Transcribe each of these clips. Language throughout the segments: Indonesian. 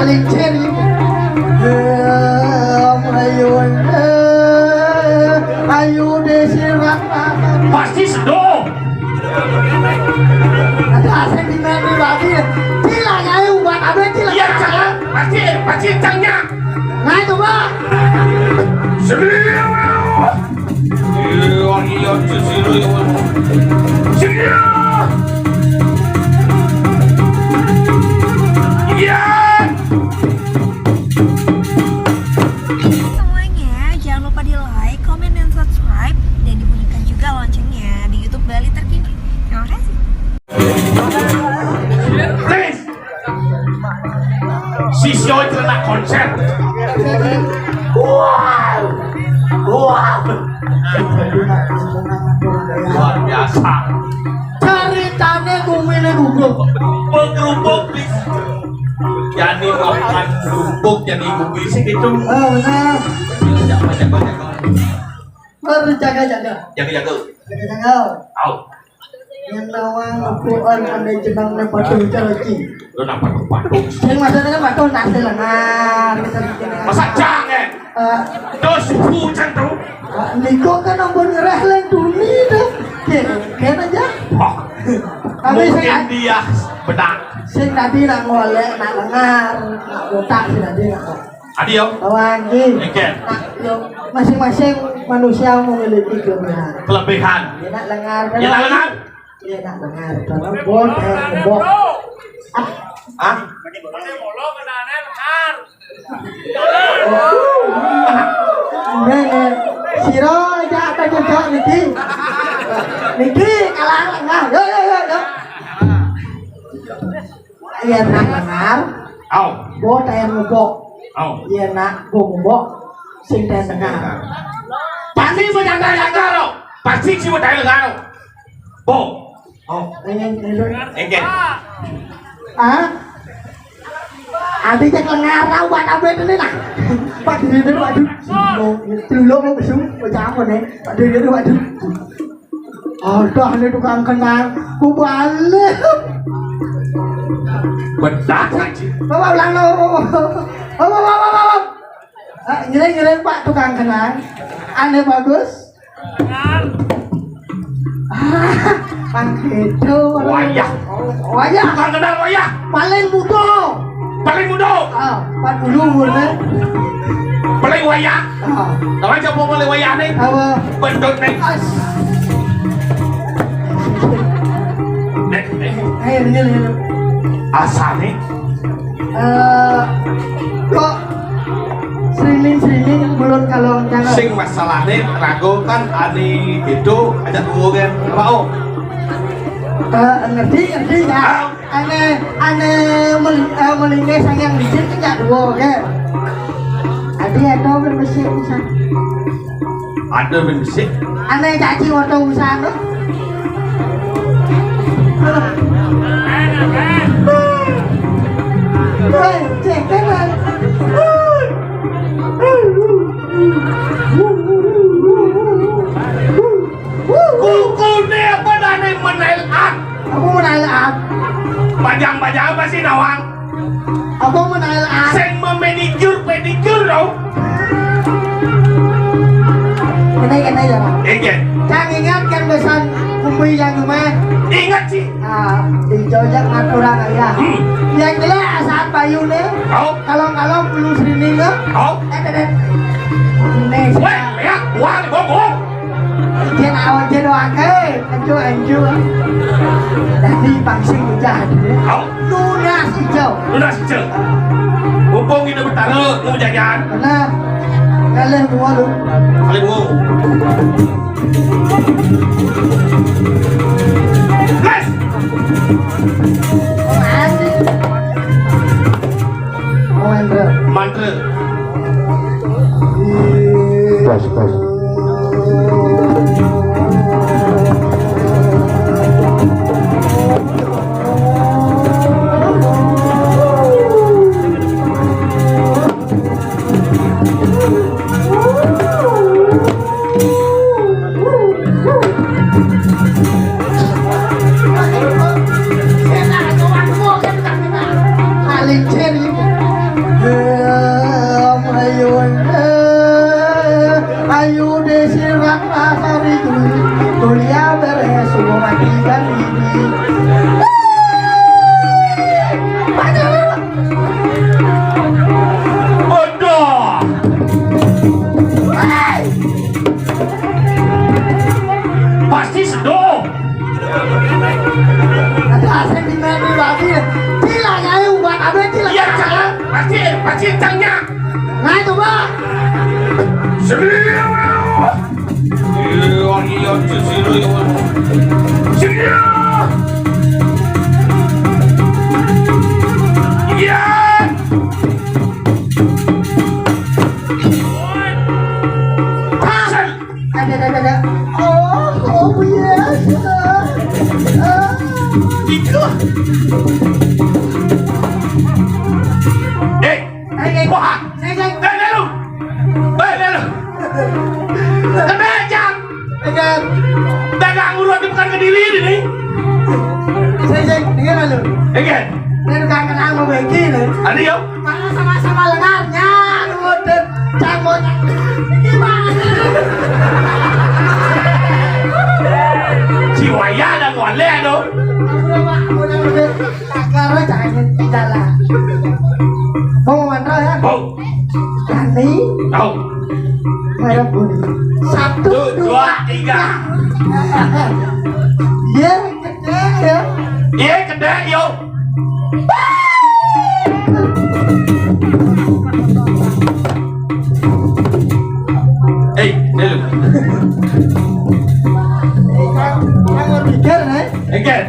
licin ayu desirat Pasti sedih. ada asing di mana lagi cilang ayo buat apa cilang Iya jangan. Pasti cangnya. nah coba Serius. Iya serius. Iya. Semuanya jangan lupa di like, comment, dan subscribe, dan dibunyikan juga loncengnya di YouTube Bali terkini. Terima kasih. Please. Si Sio itu nak konser. Wow. Luar biasa. ceritanya kumile gugup Bergerubuk please. Jadi makan gerubuk jadi kubisik itu. oh benar Banyak. harus jaga-jaga Jaga. jaga-jaga Au. yang nawang ukuran pandai jenangnya patung lagi Lu nampak kepatung. yang maksudnya patung nasi lengan Masa jangan. Dos hujan tuh. Niko kan nombor ngerehlen dunia deh kena aja Oh. Tapi Mungkin dia benar. sing tadi nak ngolek nak lengar nak botak sing tadi nak Adio. wangi Oke. nak yo masing-masing manusia memiliki kelebihan Kelebihan. ya nak lengar Ya nak lengar. ya nak lengar kalau bol bol Hah? Nene, siro aja apa cocok Niki? Niki kalah lengar, yo. Iya nak lengar, Au. bo tayan ngobok. Au. Iya nak bo ngobok, sing tayan lengar. Pasti menjaga lengar lo. Pasti sih menjaga lengar lo. Bo. Oh. Ini Oke. ah? Adi cek lengar tau buat apa ini lah? Pak diri itu waduh, dulu mau besuk, macam apa nih? Pak diri itu waduh. Aduh, ini tukang kenal, ku balik. Benar saja. Bapak ulang lo. Bapak. Ngiring Pak tukang kenal. Aneh bagus. Pak itu. Wayah. Wayah. Tukang kenal wayah. Paling muda. Paling muda. Pak dulu nih. Paling wayah. Kalau aja mau paling wayah nih. Apa? Bendut nih. Ayo ini. Asal nih. Kok sering belum kalau jangan. Sing masalahnya ragu kan ani itu aja tunggu kan. Apa oh? Ngerti ya. Aneh melingkar sayang di sini nggak dua kan? Ada atau berbesar usaha? Ada berbisik. Aneh caci waktu usaha tuh. Cek kan? Kukunya apa nih menailat? Aku menailat. Panjang apa sih nawang? Aku menailat. Sing pedicure dong. Kena ya Pak. Ingat. Kang ingat kan pesan kumpi yang gimana? Ingat sih. Dijojak aturan ya. Yang jelas saat bayu nih. Kau. Kalau belum sini nggak? Kau. Nih. Weh, lihat, wah, bongkong. Jen awal jen anju. Tadi pangsing hujan. Kau. Lunas hijau. Lunas hijau. Mumpung ini bertaruh, mau jajan. Benar. Kalian dua lu. Kalian mau. Les. Mantra. Pas. pasti cangnya. Nah coba. Seria. Iya, seria. Iya. Ada. Oh yes. Itu. Wah. Lu. Kebejang. Dagang urut bukan ke diri ini nih. Saya dengar lu. Again. Ini gak kenal mau begini. Ada yo. Mana sama-sama lengannya, udah canggonya. Gimana? Jiwaya ada ngoleh do. Udah karena jangan jalan. Mau mantra ya? Mau. Kali. Tahu. Merah budi. 1, 2, 3. Iya, gede ya. Iya gede yo. Dulu. Jangan pikir nih. Again.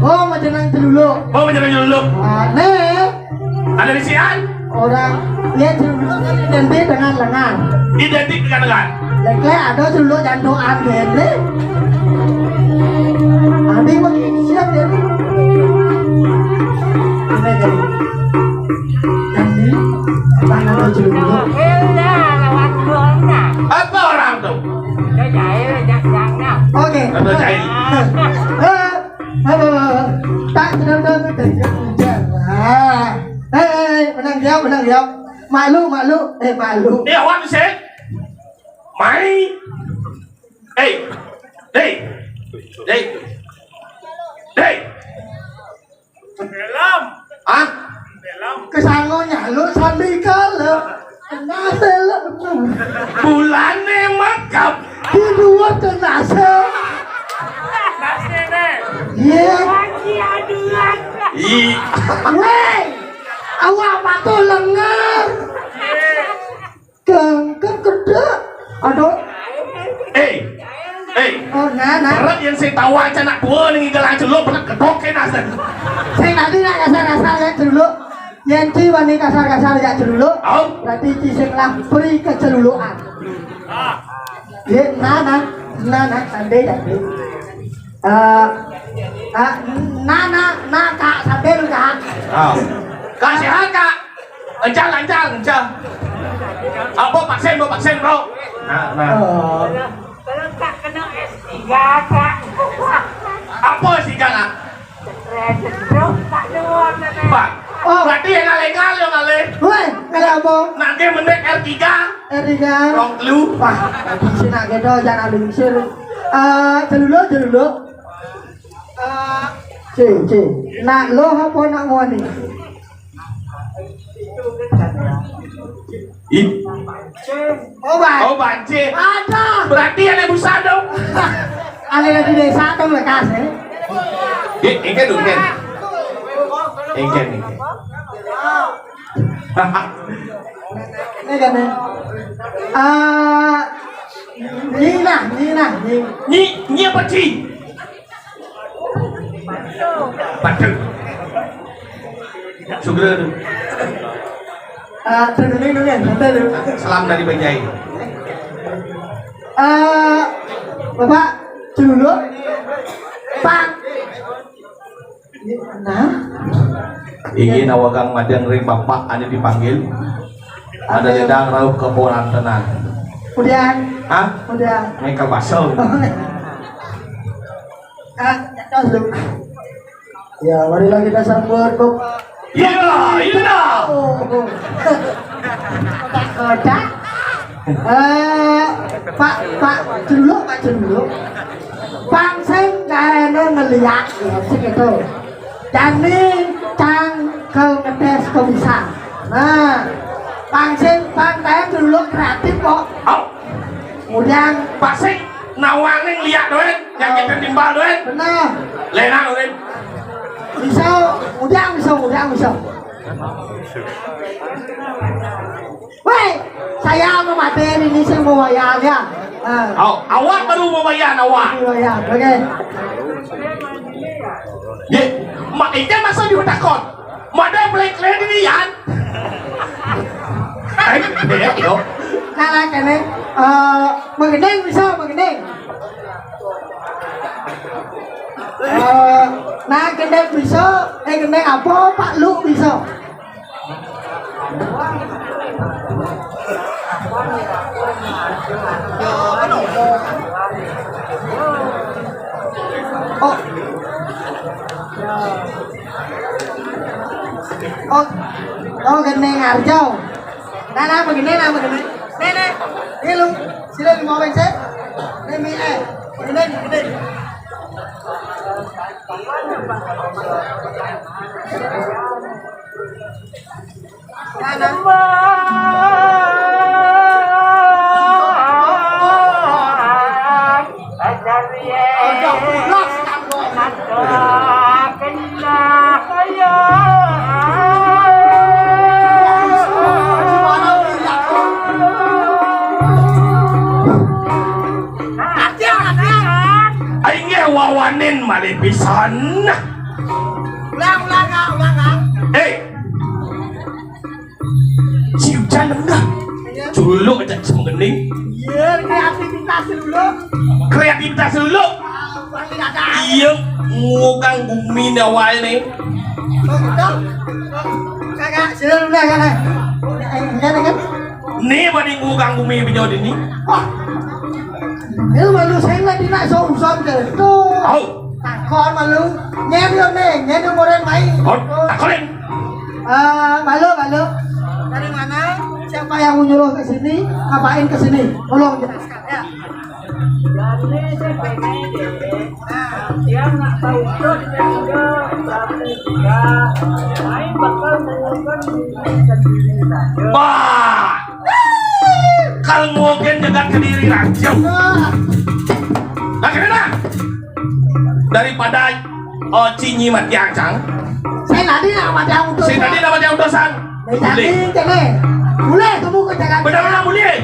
Oh macam nang dulu. Oh menjalan dulu. Nih Ada di sian. orang lihat dulu kan identik dengan lengan. Identik dengan lengan. Lekle ada dulu jantungan gede. Ada yang begini siap ya. Ini jadi. Jadi tangan ada dulu. Apa orang tuh? Oke. Ada jahil. Tak benar-benar menang jawab. Malu. Malu. Dia awak sih. Mai. Dalam. Ah? Kesangonya lu sandika lo. Nase lo. Bulannya makap. Kedua nase. Iya. Ih. Weh. Awak batu lengan. Kan kerja. Aduh. Oh, nah. Berat yang saya tahu aja nak dua nih gelang dulu berat kedoke nasa. Saya nanti nak kasar-kasar ya dulu. Yang ciwani kasar-kasar ya dulu. Oh. Berarti cisenglah beri keceluluan. Ya, nah, sampai jadi. Kak, sampai lu kak. Kak sehat kak. Lancar. Apa vaksin bro? Oh. Kalau tak kena S3 kak. Apa sih kak? Bro, tak doang Pak. Oh, berarti yang ngale. Weh, kalau apa? Nanti menit R3. Erika. Rong telu. Wah, di sini gitu jangan lingsir. Dulu. C. Nak lo apa nak mau ni? Oh banci. Ada. Berarti ada busa dong. Ada di desa tu lekas eh. Engken dulu kan. Engken. Ni kan eh. Ni apa sih? Batu. Sugera tu. Dulu kan, dulu. Salam dari Banjai. Bapak dulu. Pak. Nah. Ingin awagang madang ring bapak ada dipanggil. Ada ledang rauh keporan tenang. Kemudian. Hah? Kemudian. Mereka basel. Ya, marilah kita sambut Bapak. Iya. Kotak. Pak dulu. Pangseng karena ngeliat ya segitu. Jadi cang ke ngetes kok bisa. Nah, pangseng dulu kreatif kok. Oh, Kemudian pasik nawangin lihat doen, yang kita timbal doen. benar. Lena doen. Bisa, bisa. Woi, saya mau materi ini saya mau wayang ya. Awak baru mau bayar awak. Wayang, oke. Ye, mak itu masa dia takut. Mana black lady ni yan? Yo. Nah, kene mengendeng bisa. Nah, gendeng bisa, gendeng apa Pak Lu bisa. Oh, gendeng Arjau. Nah, begini. Nih, ini lu, sila 5 weng set. Nih, begini. Wawanin malipisan. Ulang. Si hujan enggak? Dulu aja semengening. Iya, Kreativitas dulu. Iya, ngukang bumi awal nih. Kakak, sila dulu kan. Nih banding ngukang bumi pinjol ini. Nếu mà lưu sáng lên đi lại sâu sông kìa cô tặng con mà lưu nhem vô nè nhem vô một đêm máy Takut lên. Balu dari mana siapa yang menyuruh ke sini ngapain ke sini tolong jelaskan ya. Jadi dia nggak tahu itu juga tapi juga lain bakal melakukan sendiri saja. Wah, kalau mungkin dengan kediri raja. Nah, gimana? Daripada Cinyi mati acang. Saya tadi nak mati yang untuk. Saya tadi dapat yang dosan. Tadi boleh kamu ke jangan. Benar-benar boleh.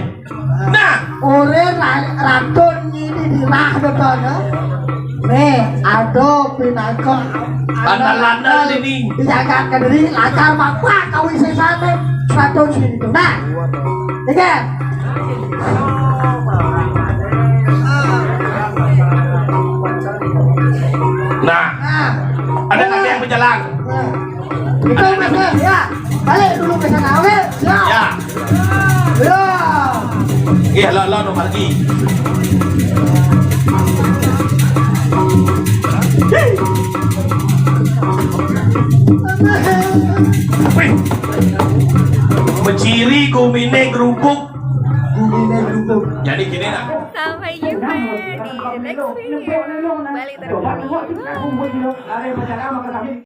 Nah, orang racun ini dirah betul ya. Nih, ada pinangkok. landal-landal ini. Dijaga ke diri, lancar bapak kau isi sana racun ini. Nah, ya. Nah, ada nanti yang berjalan. Itu mas ya. Balik dulu ke sana, oke? Ya. Ya. Iya, lo nomor lagi. Wih, menciri gumine gerubuk. Jadi gini nak. Sampai jumpa di next video. Balik terkini.